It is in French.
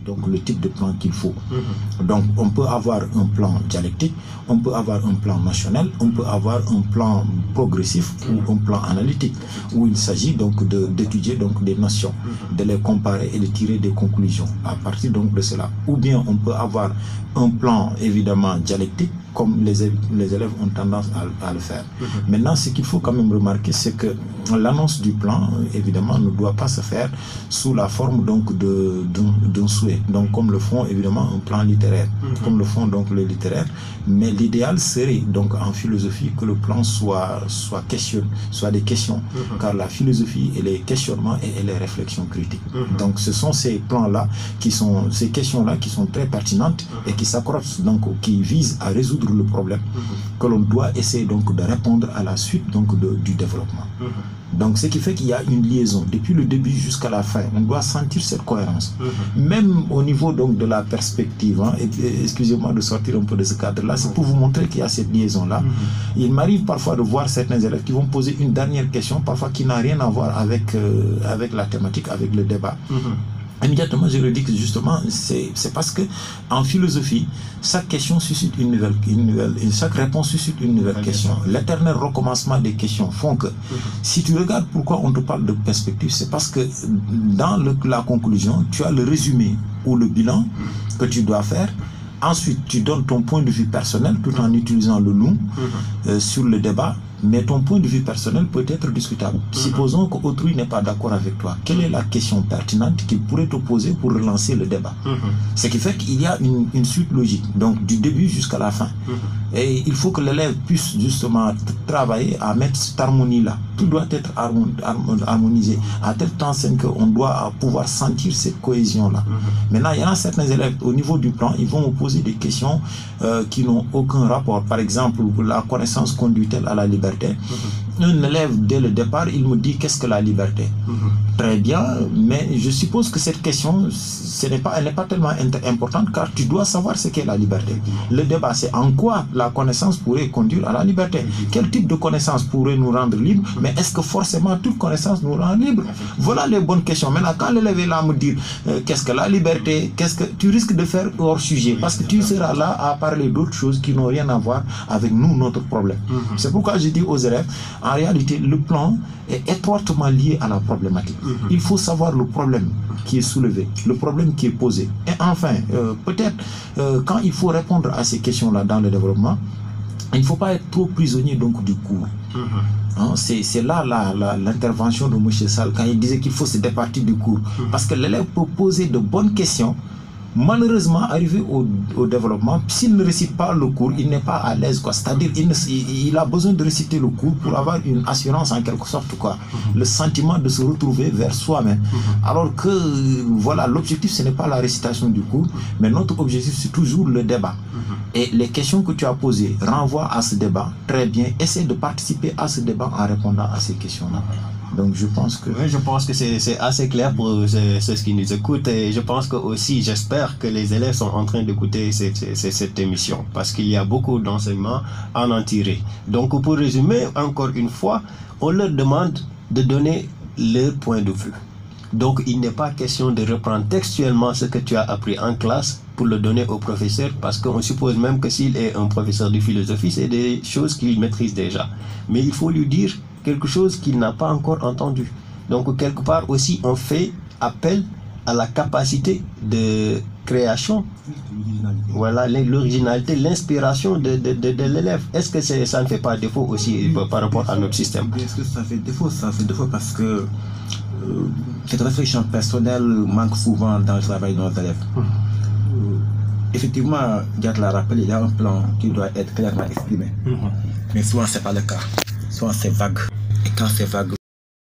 Donc le type de plan qu'il faut. Donc on peut avoir un plan dialectique, on peut avoir un plan notionnel, on peut avoir un plan progressif ou un plan analytique où il s'agit donc d'étudier donc des notions, de les comparer et de tirer des conclusions à partir donc de cela. Ou bien on peut avoir un plan évidemment dialectique comme les élèves ont tendance à le faire. Maintenant, ce qu'il faut quand même remarquer, c'est que l'annonce du plan, évidemment, ne doit pas se faire sous la forme donc d'un souhait. Donc, comme le font évidemment un plan littéraire, comme le font donc les littéraires. Mais l'idéal serait donc en philosophie que le plan soit des questions, car la philosophie et les questionnements et les réflexions critiques. Donc, ce sont ces plans-là ces questions-là qui sont très pertinentes et qui s'accrochent donc, qui visent à résoudre le problème que l'on doit essayer donc de répondre à la suite donc du développement. Donc ce qui fait qu'il y a une liaison depuis le début jusqu'à la fin. On doit sentir cette cohérence. Même au niveau donc de la perspective, hein, excusez-moi de sortir un peu de ce cadre-là, c'est pour vous montrer qu'il y a cette liaison-là. Il m'arrive parfois de voir certains élèves qui vont poser une dernière question, parfois qui n'a rien à voir avec la thématique, avec le débat. Immédiatement, je le dis que justement, c'est parce que en philosophie, chaque question suscite chaque réponse suscite une nouvelle question. L'éternel recommencement des questions font que, si tu regardes pourquoi on te parle de perspective, c'est parce que dans la conclusion, tu as le résumé ou le bilan que tu dois faire. Ensuite, tu donnes ton point de vue personnel tout en utilisant le nous sur le débat. Mais ton point de vue personnel peut être discutable. Supposons qu'autrui n'est pas d'accord avec toi. Quelle est la question pertinente qu'il pourrait te poser pour relancer le débat? Ce qui fait qu'il y a une suite logique, donc du début jusqu'à la fin. Et il faut que l'élève puisse justement travailler à mettre cette harmonie-là. Tout doit être harmonisé à tel temps qu'on doit pouvoir sentir cette cohésion-là. Maintenant, il y en a certains élèves, au niveau du plan, ils vont me poser des questions qui n'ont aucun rapport. Par exemple, la connaissance conduit-elle à la liberté? Un élève, dès le départ, il me dit qu'est-ce que la liberté? Très bien, mais je suppose que cette question, elle n'est pas tellement importante, car tu dois savoir ce qu'est la liberté. Le débat, c'est en quoi la connaissance pourrait conduire à la liberté. Quel type de connaissance pourrait nous rendre libres? Mais est-ce que forcément toute connaissance nous rend libres? Voilà les bonnes questions. Maintenant, quand l'élève est là à me dire qu'est-ce que la liberté, tu risques de faire hors sujet, parce que tu seras là à parler d'autres choses qui n'ont rien à voir avec nous, notre problème. C'est pourquoi je dis aux élèves, en réalité, le plan est étroitement lié à la problématique. Il faut savoir le problème qui est soulevé, le problème qui est posé. Et enfin, peut-être, quand il faut répondre à ces questions-là dans le développement, il ne faut pas être trop prisonnier donc du cours. C'est là l'intervention de M. Sall, quand il disait qu'il faut se départir du cours. Parce que l'élève peut poser de bonnes questions. Malheureusement, arrivé au développement, s'il ne récite pas le cours, il n'est pas à l'aise. C'est-à-dire il a besoin de réciter le cours pour avoir une assurance en quelque sorte, le sentiment de se retrouver vers soi-même. Alors que voilà, l'objectif, ce n'est pas la récitation du cours, mais notre objectif, c'est toujours le débat. Et les questions que tu as posées renvoient à ce débat. Très bien, essaie de participer à ce débat en répondant à ces questions-là. Donc je pense que... Oui, je pense que c'est assez clair pour ceux qui nous écoutent, et je pense que aussi, j'espère que les élèves sont en train d'écouter cette émission, parce qu'il y a beaucoup d'enseignements à en tirer. Donc pour résumer, encore une fois, on leur demande de donner leur point de vue. Donc il n'est pas question de reprendre textuellement ce que tu as appris en classe pour le donner au professeur, parce qu'on suppose même que s'il est un professeur de philosophie, c'est des choses qu'il maîtrise déjà. Mais il faut lui dire quelque chose qu'il n'a pas encore entendu. Donc quelque part aussi, on fait appel à la capacité de création, voilà, l'originalité, l'inspiration de l'élève. Est-ce que ça ne fait pas défaut aussi par rapport à notre système? Est-ce que ça fait défaut? Ça fait défaut parce que cette réflexion personnelle manque souvent dans le travail de nos élèves. Effectivement, Gad l'a rappelé, il y a un plan qui doit être clairement exprimé. Mais souvent, ce n'est pas le cas. Souvent, c'est vague. Et quand c'est vague,